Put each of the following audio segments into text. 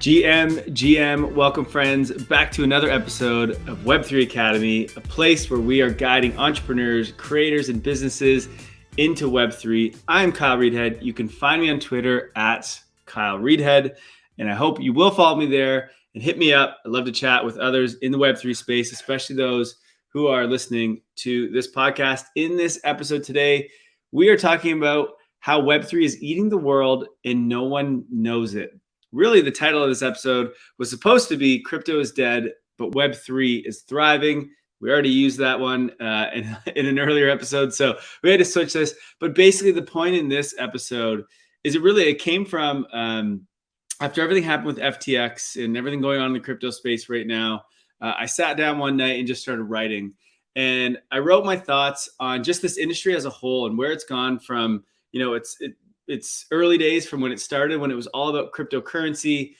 GM, welcome friends back to another episode of Web3 Academy, a place where we are guiding entrepreneurs, creators, and businesses into Web3. I'm Kyle Reidhead. You can find me on Twitter at Kyle Reidhead, and I hope you will follow me there and hit me up. I love to chat with others in the Web3 space, especially those who are listening to this podcast. In this episode today, we are talking about how Web3 is eating the world and no one knows it. Really, the title of this episode was supposed to be Crypto is Dead, but Web3 is Thriving. We already used that one in an earlier episode, so we had to switch this. But basically, the point in this episode is it came from after everything happened with FTX and everything going on in the crypto space right now. I sat down one night and just started writing. And I wrote my thoughts on just this industry as a whole and where it's gone from, it's early days from when it started, when it was all about cryptocurrency,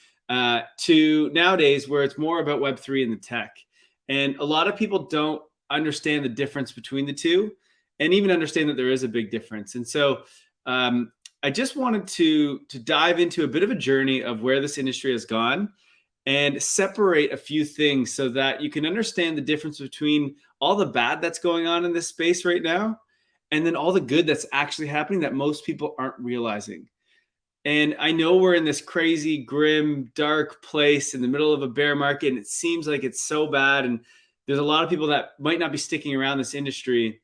to nowadays where it's more about Web3 and the tech. And a lot of people don't understand the difference between the two and even understand that there is a big difference. And so I just wanted to dive into a bit of a journey of where this industry has gone and separate a few things so that you can understand the difference between all the bad that's going on in this space right now and then all the good that's actually happening that most people aren't realizing. And I know we're in this crazy, grim, dark place in the middle of a bear market, and it seems like it's so bad. And there's a lot of people that might not be sticking around this industry.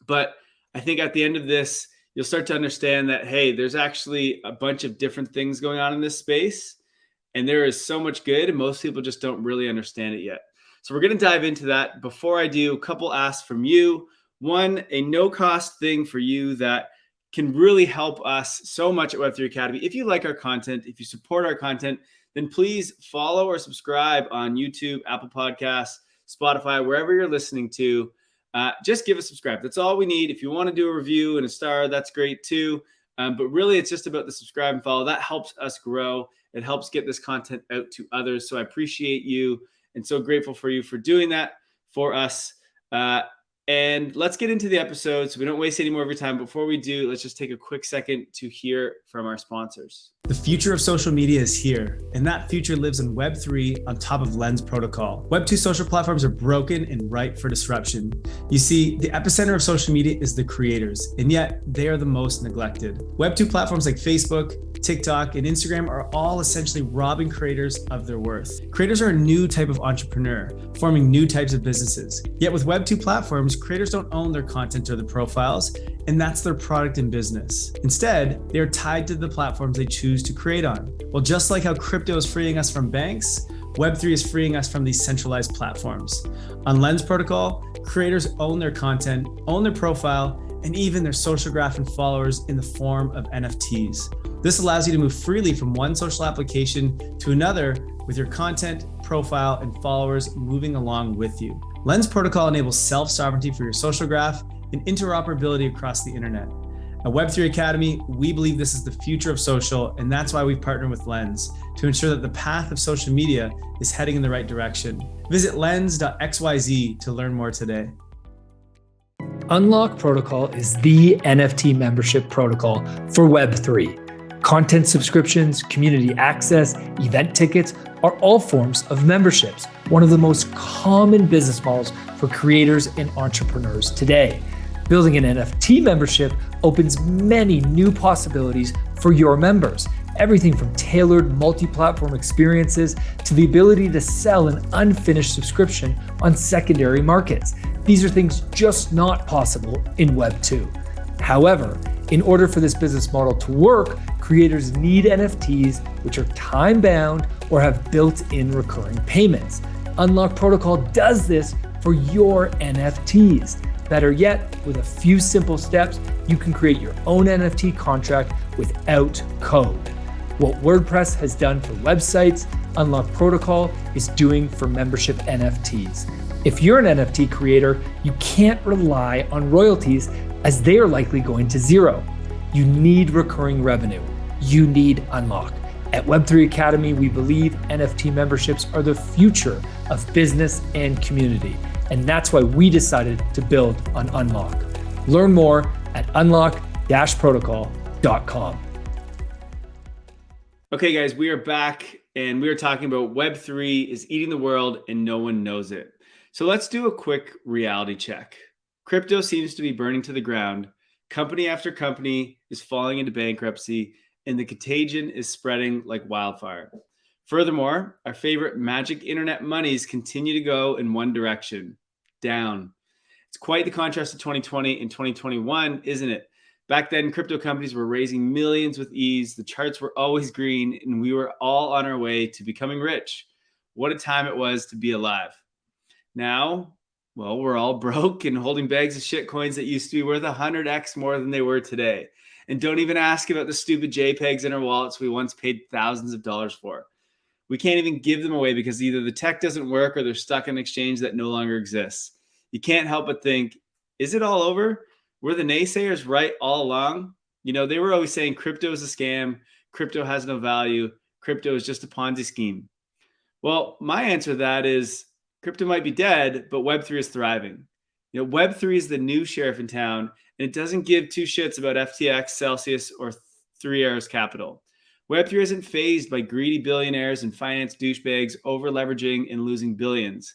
But I think at the end of this, you'll start to understand that, hey, there's actually a bunch of different things going on in this space. And there is so much good, and most people just don't really understand it yet. So we're going to dive into that. Before I do, a couple asks from you. One, a no-cost thing for you that can really help us so much at Web3 Academy. If you like our content, if you support our content, then please follow or subscribe on YouTube, Apple Podcasts, Spotify, wherever you're listening to. Just give us a subscribe. That's all we need. If you want to do a review and a star, that's great too. But really, it's just about the subscribe and follow. That helps us grow. It helps get this content out to others. So I appreciate you and so grateful for you for doing that for us. And let's get into the episode so we don't waste any more of your time. Before we do, let's just take a quick second to hear from our sponsors. The future of social media is here, and that future lives in Web3 on top of Lens Protocol. Web2 social platforms are broken and ripe for disruption. You see, the epicenter of social media is the creators, and yet they are the most neglected. Web2 platforms like Facebook, TikTok, and Instagram are all essentially robbing creators of their worth. Creators are a new type of entrepreneur, forming new types of businesses. Yet with Web2 platforms, creators don't own their content or their profiles, and that's their product and business. Instead, they are tied to the platforms they choose to create on. Well, just like how crypto is freeing us from banks, Web3 is freeing us from these centralized platforms. On Lens Protocol, creators own their content, own their profile, and even their social graph and followers in the form of NFTs. This allows you to move freely from one social application to another with your content, profile, and followers moving along with you. Lens Protocol enables self-sovereignty for your social graph and interoperability across the internet. At Web3 Academy, we believe this is the future of social, and that's why we've partnered with Lens to ensure that the path of social media is heading in the right direction. Visit lens.xyz to learn more today. Unlock Protocol is the NFT membership protocol for Web3. Content subscriptions, community access, event tickets are all forms of memberships, one of the most common business models for creators and entrepreneurs today. Building an NFT membership opens many new possibilities for your members. Everything from tailored multi-platform experiences to the ability to sell an unfinished subscription on secondary markets. These are things just not possible in Web 2. However, in order for this business model to work, creators need NFTs which are time-bound or have built-in recurring payments. Unlock Protocol does this for your NFTs. Better yet, with a few simple steps, you can create your own NFT contract without code. What WordPress has done for websites, Unlock Protocol is doing for membership NFTs. If you're an NFT creator, you can't rely on royalties as they are likely going to zero. You need recurring revenue. You need Unlock. At Web3 Academy, we believe NFT memberships are the future of business and community. And that's why we decided to build on Unlock. Learn more at unlock-protocol.com. Okay, guys, we are back and we were talking about Web3 is eating the world and no one knows it. So let's do a quick reality check. Crypto seems to be burning to the ground. Company after company is falling into bankruptcy, and the contagion is spreading like wildfire. Furthermore, our favorite magic internet monies continue to go in one direction, down. It's quite the contrast to 2020 and 2021, isn't it? Back then, crypto companies were raising millions with ease. The charts were always green, and we were all on our way to becoming rich. What a time it was to be alive. Now, well, we're all broke and holding bags of shit coins that used to be worth 100x more than they were today. And don't even ask about the stupid JPEGs in our wallets we once paid thousands of dollars for. We can't even give them away because either the tech doesn't work or they're stuck in an exchange that no longer exists. You can't help but think, is it all over? Were the naysayers right all along? You know, they were always saying crypto is a scam, crypto has no value, crypto is just a Ponzi scheme. Well, my answer to that is crypto might be dead, but Web3 is thriving. You know, Web3 is the new sheriff in town, and it doesn't give two shits about FTX, Celsius, or Three Arrows Capital. Web3 isn't fazed by greedy billionaires and finance douchebags over leveraging and losing billions.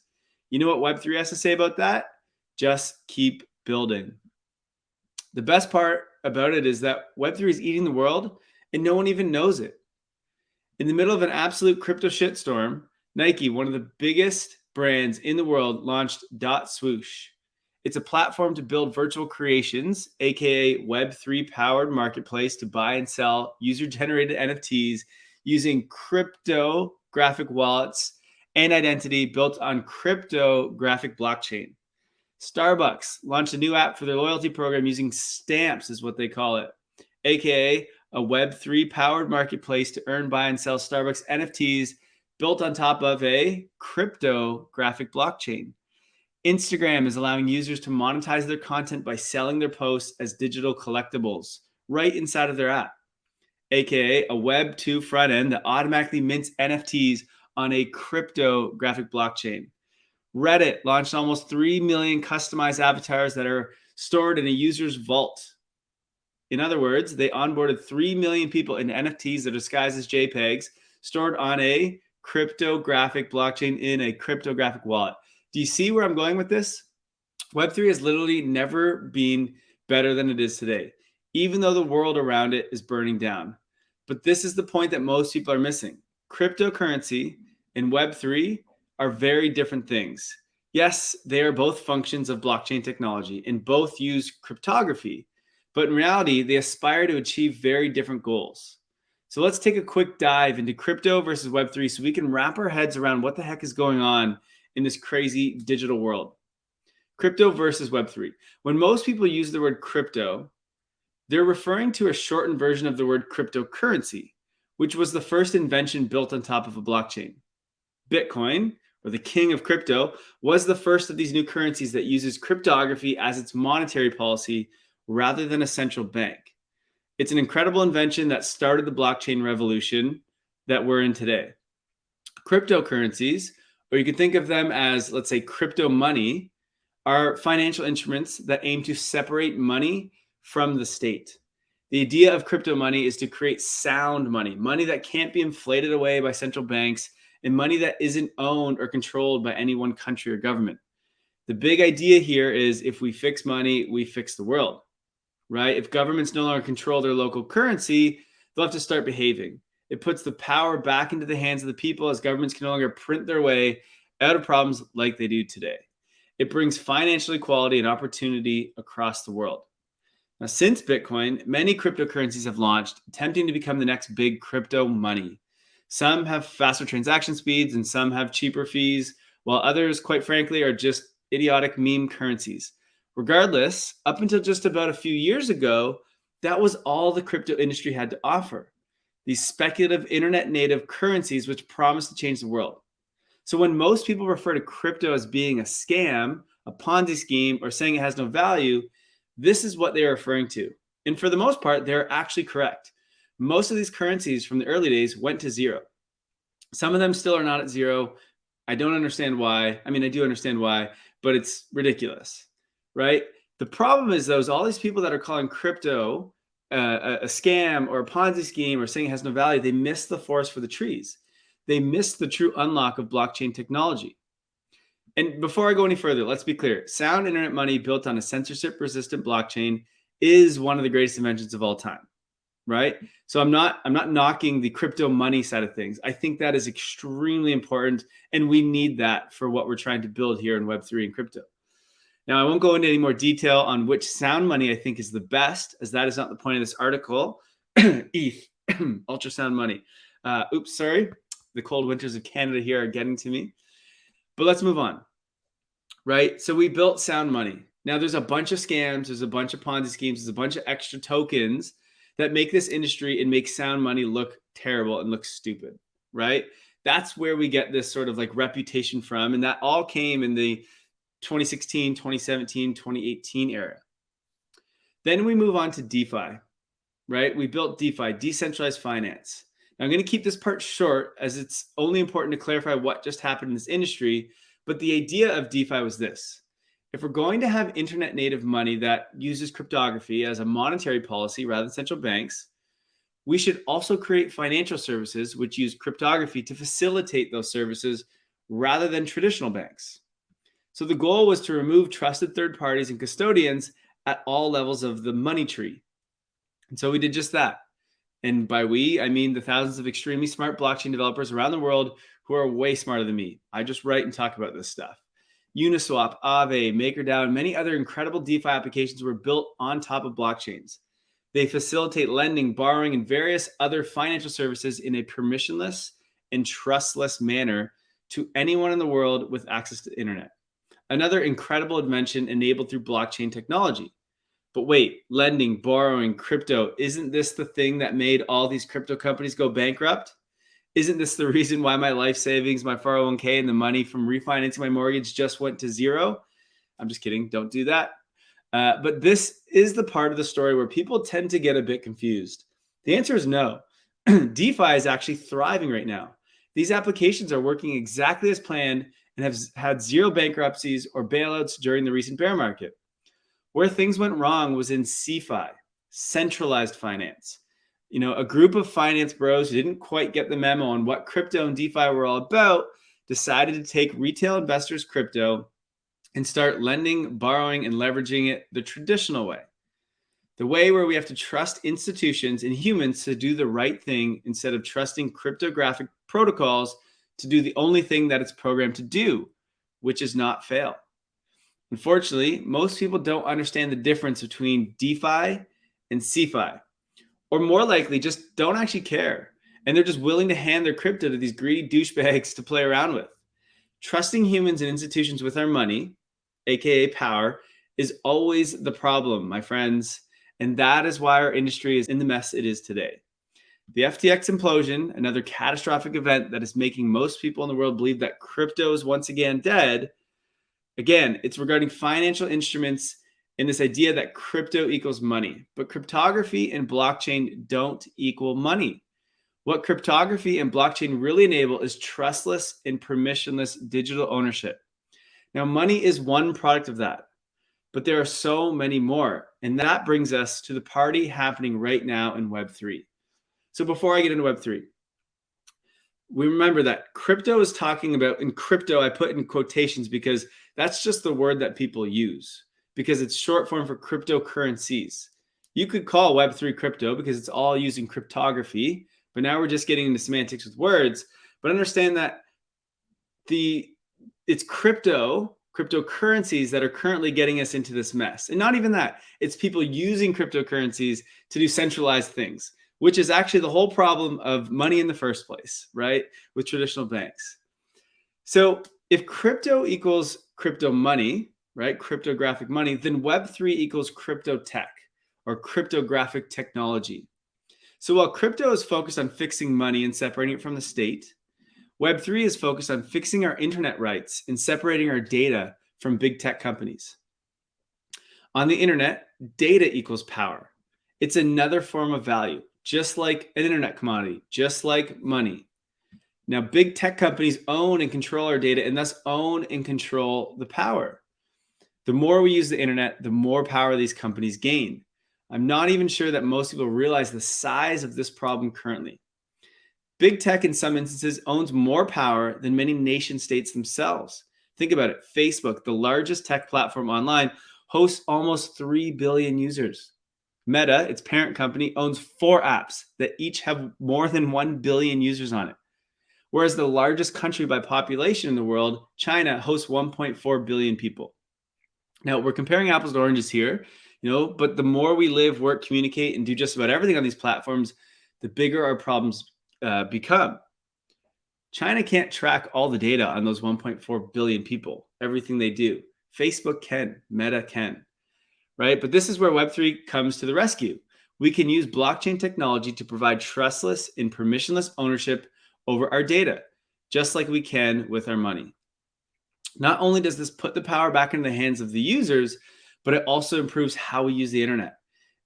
You know what Web3 has to say about that? Just keep building. The best part about it is that Web3 is eating the world and no one even knows it. In the middle of an absolute crypto shitstorm, Nike, one of the biggest brands in the world, launched .swoosh. It's a platform to build virtual creations, aka Web3 powered marketplace to buy and sell user-generated NFTs using cryptographic wallets and identity built on cryptographic blockchain. Starbucks launched a new app for their loyalty program using stamps, is what they call it, aka a Web3 powered marketplace to earn, buy, and sell Starbucks NFTs built on top of a cryptographic blockchain. Instagram is allowing users to monetize their content by selling their posts as digital collectibles right inside of their app, aka a Web2 front end that automatically mints NFTs on a cryptographic blockchain. Reddit launched almost 3 million customized avatars that are stored in a user's vault. In other words, they onboarded 3 million people in NFTs that are disguised as JPEGs stored on a cryptographic blockchain in a cryptographic wallet. Do you see where I'm going with this? Web3 has literally never been better than it is today, even though the world around it is burning down. But this is the point that most people are missing. Cryptocurrency and Web3 are very different things. Yes, they are both functions of blockchain technology and both use cryptography, but in reality, they aspire to achieve very different goals. So let's take a quick dive into crypto versus Web3 so we can wrap our heads around what the heck is going on in this crazy digital world. Crypto versus Web3. When most people use the word crypto, they're referring to a shortened version of the word cryptocurrency, which was the first invention built on top of a blockchain. Bitcoin, or the king of crypto, was the first of these new currencies that uses cryptography as its monetary policy rather than a central bank. It's an incredible invention that started the blockchain revolution that we're in today. Cryptocurrencies, or you could think of them as, let's say, crypto money, are financial instruments that aim to separate money from the state. The idea of crypto money is to create sound money, money that can't be inflated away by central banks, and money that isn't owned or controlled by any one country or government. The big idea here is if we fix money, we fix the world, right? If governments no longer control their local currency, they'll have to start behaving. It puts the power back into the hands of the people as governments can no longer print their way out of problems like they do today. It brings financial equality and opportunity across the world. Now, since Bitcoin, many cryptocurrencies have launched, attempting to become the next big crypto money. Some have faster transaction speeds and some have cheaper fees, while others, quite frankly, are just idiotic meme currencies. Regardless, up until just about a few years ago, that was all the crypto industry had to offer. These speculative internet native currencies which promise to change the world. So when most people refer to crypto as being a scam, a Ponzi scheme, or saying it has no value, this is what they are referring to. And for the most part, they're actually correct. Most of these currencies from the early days went to zero. Some of them still are not at zero. I don't understand why. I mean, I do understand why, but it's ridiculous, right? The problem is those all these people that are calling crypto a scam or a Ponzi scheme or saying it has no value, they miss the forest for the trees. they miss the true unlock of blockchain technology. And before I go any further, let's be clear. Sound internet money built on a censorship-resistant blockchain is one of the greatest inventions of all time, right? So I'm not knocking the crypto money side of things. I think that is extremely important, and we need that for what we're trying to build here in Web3 and crypto. Now, I won't go into any more detail on which sound money I think is the best, as that is not the point of this article. ETH, ultrasound money. Oops, sorry. The cold winters of Canada here are getting to me. But let's move on, right? So we built sound money. Now there's a bunch of scams, there's a bunch of Ponzi schemes, there's a bunch of extra tokens that make this industry and make sound money look terrible and look stupid, right? That's where we get this sort of like reputation from. And that all came in the 2016, 2017, 2018 era. Then we move on to DeFi, right? We built DeFi, decentralized finance. Now, I'm going to keep this part short as it's only important to clarify what just happened in this industry. But the idea of DeFi was this. If we're going to have internet native money that uses cryptography as a monetary policy rather than central banks, we should also create financial services which use cryptography to facilitate those services rather than traditional banks. So the goal was to remove trusted third parties and custodians at all levels of the money tree. And so we did just that. And by we, I mean the thousands of extremely smart blockchain developers around the world who are way smarter than me. I just write and talk about this stuff. Uniswap, Aave, MakerDAO, and many other incredible DeFi applications were built on top of blockchains. They facilitate lending, borrowing, and various other financial services in a permissionless and trustless manner to anyone in the world with access to the internet. Another incredible invention enabled through blockchain technology. But wait, lending, borrowing, crypto, isn't this the thing that made all these crypto companies go bankrupt? Isn't this the reason why my life savings, my 401k, and the money from refinancing my mortgage just went to zero? I'm just kidding. Don't do that. But this is the part of the story where people tend to get a bit confused. The answer is no. DeFi is actually thriving right now. These applications are working exactly as planned and have had zero bankruptcies or bailouts during the recent bear market. Where things went wrong was in CeFi, centralized finance. You know, a group of finance bros who didn't quite get the memo on what crypto and DeFi were all about decided to take retail investors' crypto and start lending, borrowing, and leveraging it the traditional way. The way where we have to trust institutions and humans to do the right thing instead of trusting cryptographic protocols to do the only thing that it's programmed to do, which is not fail. Unfortunately, most people don't understand the difference between DeFi and CeFi, or more likely just don't actually care. And they're just willing to hand their crypto to these greedy douchebags to play around with. Trusting humans and institutions with our money, aka power, is always the problem, my friends. And that is why our industry is in the mess it is today. The FTX implosion, another catastrophic event that is making most people in the world believe that crypto is once again dead. Again, it's regarding financial instruments and this idea that crypto equals money. But cryptography and blockchain don't equal money. What cryptography and blockchain really enable is trustless and permissionless digital ownership. Now, money is one product of that, but there are so many more. And that brings us to the party happening right now in Web3. So before I get into Web3, we remember that crypto is talking about, in crypto, I put in quotations because that's just the word that people use, because it's short form for cryptocurrencies. You could call Web3 crypto because it's all using cryptography, but now we're just getting into semantics with words. But understand that it's cryptocurrencies that are currently getting us into this mess. And not even that, it's people using cryptocurrencies to do centralized things, which is actually the whole problem of money in the first place, right? With traditional banks. So if crypto equals crypto money, right? Cryptographic money, then Web3 equals crypto tech or cryptographic technology. So while crypto is focused on fixing money and separating it from the state, Web3 is focused on fixing our internet rights and separating our data from big tech companies. On the internet, data equals power. It's another form of value, just like an internet commodity, just like money. Now, big tech companies own and control our data and thus own and control the power. The more we use the internet, the more power these companies gain. I'm not even sure that most people realize the size of this problem currently. Big tech in some instances owns more power than many nation states themselves. Think about it. Facebook, the largest tech platform online, hosts almost 3 billion users. Meta, its parent company, owns 4 apps that each have more than 1 billion users on it. Whereas the largest country by population in the world, China, hosts 1.4 billion people. Now, we're comparing apples to oranges here, but the more we live, work, communicate, and do just about everything on these platforms, the bigger our problems become. China can't track all the data on those 1.4 billion people, everything they do. Facebook can, Meta can, right? But this is where Web3 comes to the rescue. We can use blockchain technology to provide trustless and permissionless ownership over our data, just like we can with our money. Not only does this put the power back into the hands of the users, but it also improves how we use the internet.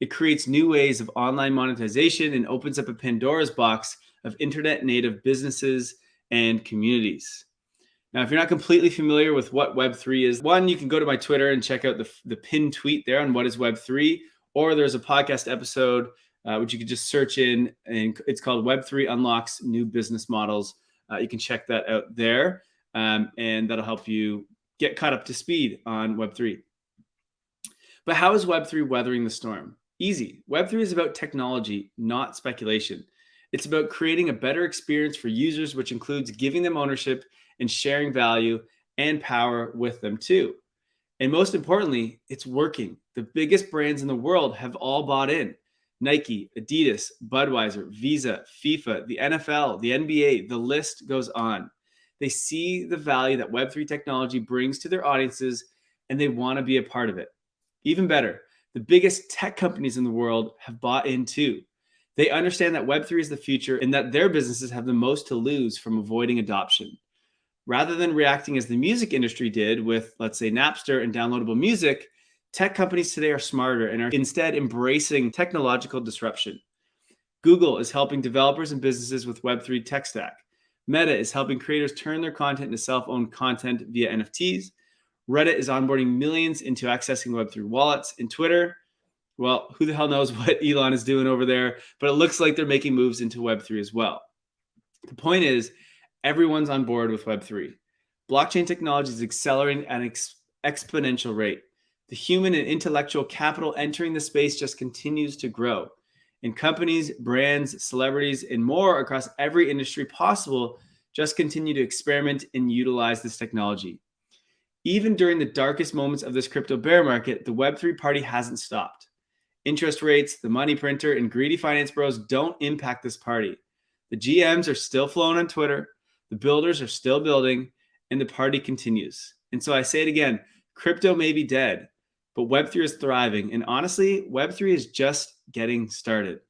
It creates new ways of online monetization and opens up a Pandora's box of internet native businesses and communities. Now, if you're not completely familiar with what Web3 is, one, you can go to my Twitter and check out the pinned tweet there on what is Web3, or there's a podcast episode which you can just search in, and it's called Web3 Unlocks New Business Models. You can check that out there, and that'll help you get caught up to speed on Web3. But how is Web3 weathering the storm? Easy. Web3 is about technology, not speculation. It's about creating a better experience for users, which includes giving them ownership and sharing value and power with them too. And most importantly, it's working. The biggest brands in the world have all bought in. Nike, Adidas, Budweiser, Visa, FIFA, the NFL, the NBA, the list goes on. They see the value that Web3 technology brings to their audiences, and they want to be a part of it. Even better, the biggest tech companies in the world have bought in too. They understand that Web3 is the future and that their businesses have the most to lose from avoiding adoption. Rather than reacting as the music industry did with, let's say, Napster and downloadable music, tech companies today are smarter and are instead embracing technological disruption. Google is helping developers and businesses with Web3 tech stack. Meta is helping creators turn their content into self-owned content via NFTs. Reddit is onboarding millions into accessing Web3 wallets. And Twitter, well, who the hell knows what Elon is doing over there, but it looks like they're making moves into Web3 as well. The point is, everyone's on board with Web3. Blockchain technology is accelerating at an exponential rate. The human and intellectual capital entering the space just continues to grow. And companies, brands, celebrities, and more across every industry possible just continue to experiment and utilize this technology. Even during the darkest moments of this crypto bear market, the Web3 party hasn't stopped. Interest rates, the money printer, and greedy finance bros don't impact this party. The GMs are still flowing on Twitter, the builders are still building, and the party continues. And so I say it again, crypto may be dead, but Web3 is thriving. And honestly, Web3 is just getting started.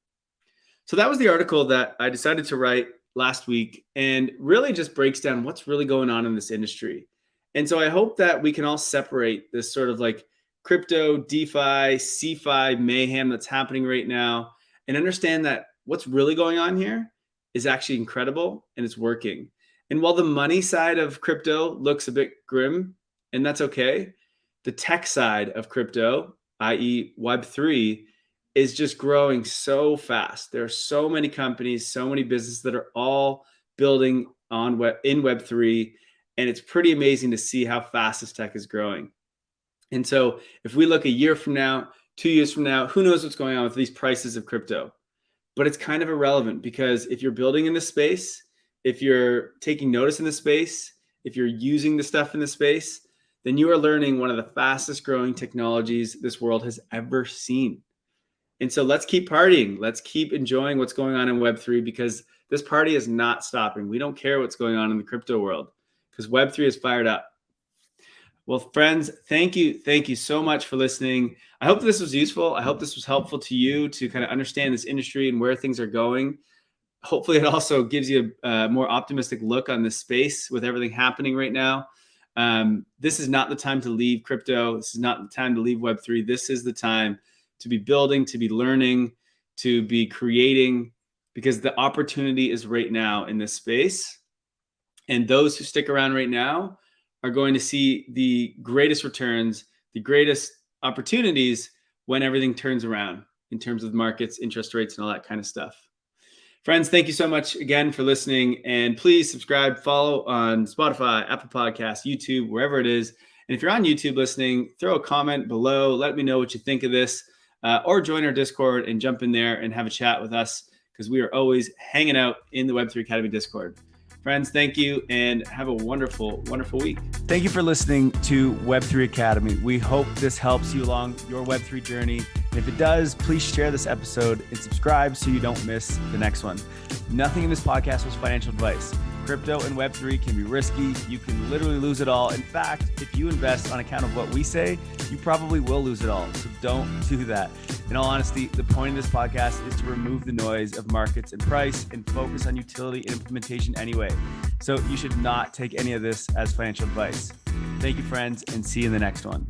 So that was the article that I decided to write last week, and really just breaks down what's really going on in this industry. And so I hope that we can all separate this sort of like crypto, DeFi, CeFi mayhem that's happening right now, and understand that what's really going on here is actually incredible and it's working. And while the money side of crypto looks a bit grim, and that's okay, the tech side of crypto, i.e. Web3, is just growing so fast. There are so many companies, so many businesses that are all building on in Web3, and it's pretty amazing to see how fast this tech is growing. And so if we look a year from now, 2 years from now, who knows what's going on with these prices of crypto? But it's kind of irrelevant, because if you're building in this space, if you're taking notice in the space, if you're using the stuff in the space, then you are learning one of the fastest growing technologies this world has ever seen. And so let's keep partying. Let's keep enjoying what's going on in Web3, because this party is not stopping. We don't care what's going on in the crypto world, because Web3 is fired up. Well, friends, thank you. Thank you so much for listening. I hope this was useful. I hope this was helpful to you to kind of understand this industry and where things are going. Hopefully it also gives you a more optimistic look on this space with everything happening right now. This is not the time to leave crypto. This is not the time to leave Web3. This is the time to be building, to be learning, to be creating, because the opportunity is right now in this space. And those who stick around right now are going to see the greatest returns, the greatest opportunities when everything turns around in terms of markets, interest rates, and all that kind of stuff. Friends, thank you so much again for listening. And please subscribe, follow on Spotify, Apple Podcasts, YouTube, wherever it is. And if you're on YouTube listening, throw a comment below. Let me know what you think of this, or join our Discord and jump in there and have a chat with us, because we are always hanging out in the Web3 Academy Discord. Friends, thank you and have a wonderful, wonderful week. Thank you for listening to Web3 Academy. We hope this helps you along your Web3 journey. And if it does, please share this episode and subscribe so you don't miss the next one. Nothing in this podcast was financial advice. Crypto and Web3 can be risky. You can literally lose it all. In fact, if you invest on account of what we say, you probably will lose it all. So don't do that. In all honesty, the point of this podcast is to remove the noise of markets and price and focus on utility and implementation anyway. So you should not take any of this as financial advice. Thank you, friends, and see you in the next one.